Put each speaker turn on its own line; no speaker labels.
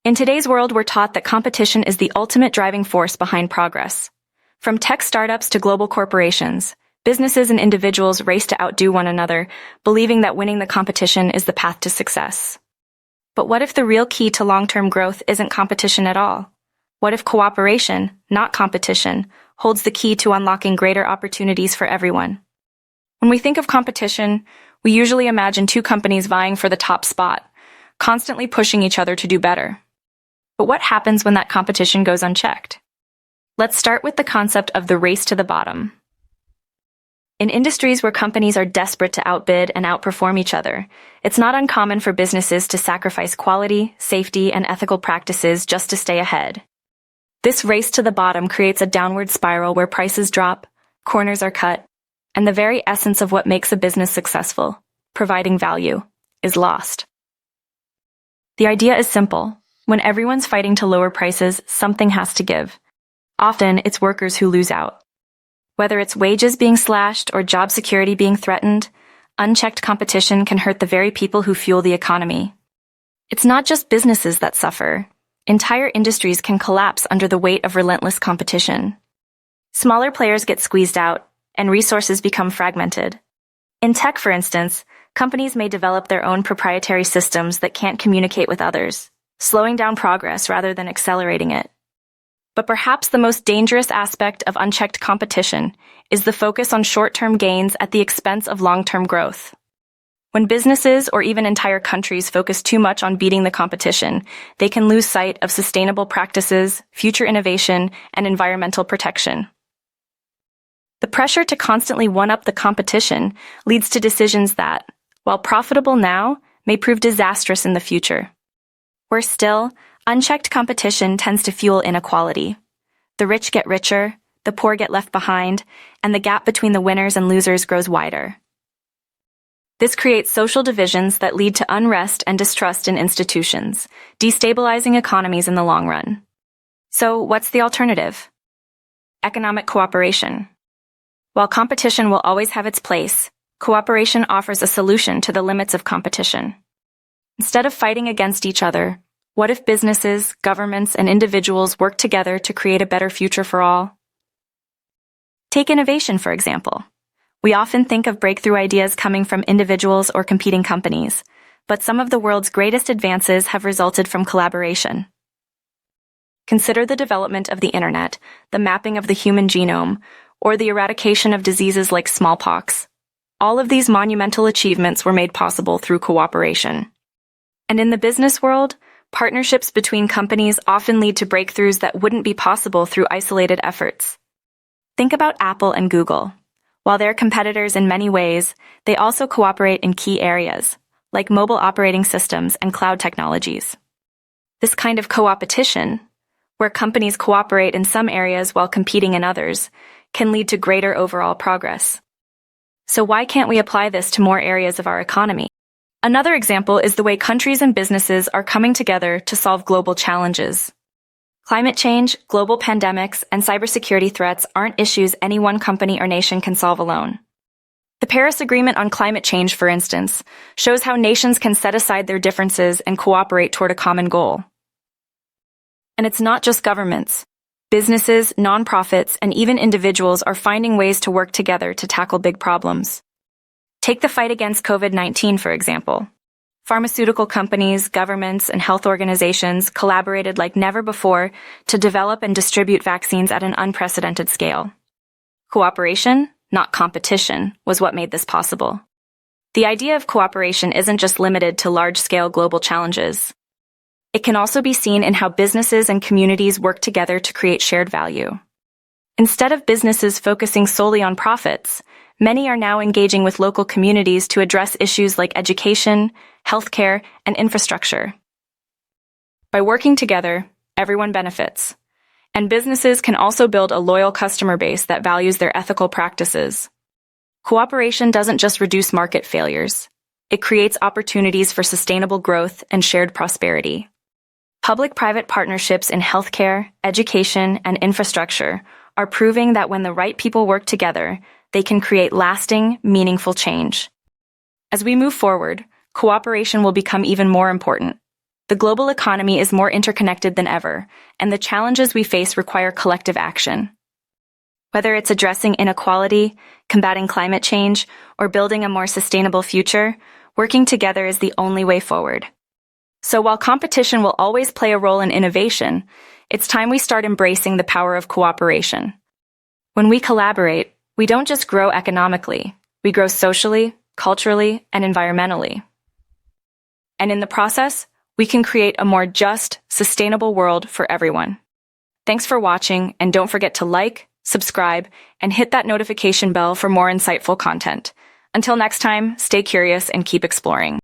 In today's world, we're taught that competition is the ultimate driving force behind progress. From tech startups to global corporations, businesses and individuals race to outdo one another, believing that winning the competition is the path to success. But what if the real key to long-term growth isn't competition at all? What if cooperation, not competition, holds the key to unlocking greater opportunities for everyone? When we think of competition, we usually imagine two companies vying for the top spot, constantly pushing each other to do better. But what happens when that competition goes unchecked? Let's start with the concept of the race to the bottom. In industries where companies are desperate to outbid and outperform each other, it's not uncommon for businesses to sacrifice quality, safety, and ethical practices just to stay ahead. This race to the bottom creates a downward spiral where prices drop, corners are cut, and the very essence of what makes a business successful, providing value, is lost. The idea is simple. When everyone's fighting to lower prices, something has to give. Often, it's workers who lose out. Whether it's wages being slashed or job security being threatened, unchecked competition can hurt the very people who fuel the economy. It's not just businesses that suffer. Entire industries can collapse under the weight of relentless competition. Smaller players get squeezed out, and resources become fragmented. In tech, for instance, companies may develop their own proprietary systems that can't communicate with others, slowing down progress rather than accelerating it. But perhaps the most dangerous aspect of unchecked competition is the focus on short-term gains at the expense of long-term growth. When businesses or even entire countries focus too much on beating the competition, they can lose sight of sustainable practices, future innovation, and environmental protection. The pressure to constantly one-up the competition leads to decisions that, while profitable now, may prove disastrous in the future. Worse still, unchecked competition tends to fuel inequality. The rich get richer, the poor get left behind, and the gap between the winners and losers grows wider. This creates social divisions that lead to unrest and distrust in institutions, destabilizing economies in the long run. So, what's the alternative? Economic cooperation. While competition will always have its place, cooperation offers a solution to the limits of competition. Instead of fighting against each other, what if businesses, governments, and individuals work together to create a better future for all? Take innovation, for example. We often think of breakthrough ideas coming from individuals or competing companies, but some of the world's greatest advances have resulted from collaboration. Consider the development of the internet, the mapping of the human genome, or the eradication of diseases like smallpox. All of these monumental achievements were made possible through cooperation. And in the business world, partnerships between companies often lead to breakthroughs that wouldn't be possible through isolated efforts. Think about Apple and Google. While they're competitors in many ways, they also cooperate in key areas, like mobile operating systems and cloud technologies. This kind of co-opetition, where companies cooperate in some areas while competing in others, can lead to greater overall progress. So why can't we apply this to more areas of our economy? Another example is the way countries and businesses are coming together to solve global challenges. Climate change, global pandemics, and cybersecurity threats aren't issues any one company or nation can solve alone. The Paris Agreement on climate change, for instance, shows how nations can set aside their differences and cooperate toward a common goal. And it's not just governments. Businesses, nonprofits, and even individuals are finding ways to work together to tackle big problems. Take the fight against COVID-19, for example. Pharmaceutical companies, governments, and health organizations collaborated like never before to develop and distribute vaccines at an unprecedented scale. Cooperation, not competition, was what made this possible. The idea of cooperation isn't just limited to large-scale global challenges. It can also be seen in how businesses and communities work together to create shared value. Instead of businesses focusing solely on profits, many are now engaging with local communities to address issues like education, healthcare, and infrastructure. By working together, everyone benefits. And businesses can also build a loyal customer base that values their ethical practices. Cooperation doesn't just reduce market failures. It creates opportunities for sustainable growth and shared prosperity. Public-private partnerships in healthcare, education, and infrastructure are proving that when the right people work together, they can create lasting, meaningful change. As we move forward, cooperation will become even more important. The global economy is more interconnected than ever, and the challenges we face require collective action. Whether it's addressing inequality, combating climate change, or building a more sustainable future, working together is the only way forward. So while competition will always play a role in innovation, it's time we start embracing the power of cooperation. When we collaborate, we don't just grow economically, we grow socially, culturally, and environmentally. And in the process, we can create a more just, sustainable world for everyone. Thanks for watching, and don't forget to like, subscribe, and hit that notification bell for more insightful content. Until next time, stay curious and keep exploring.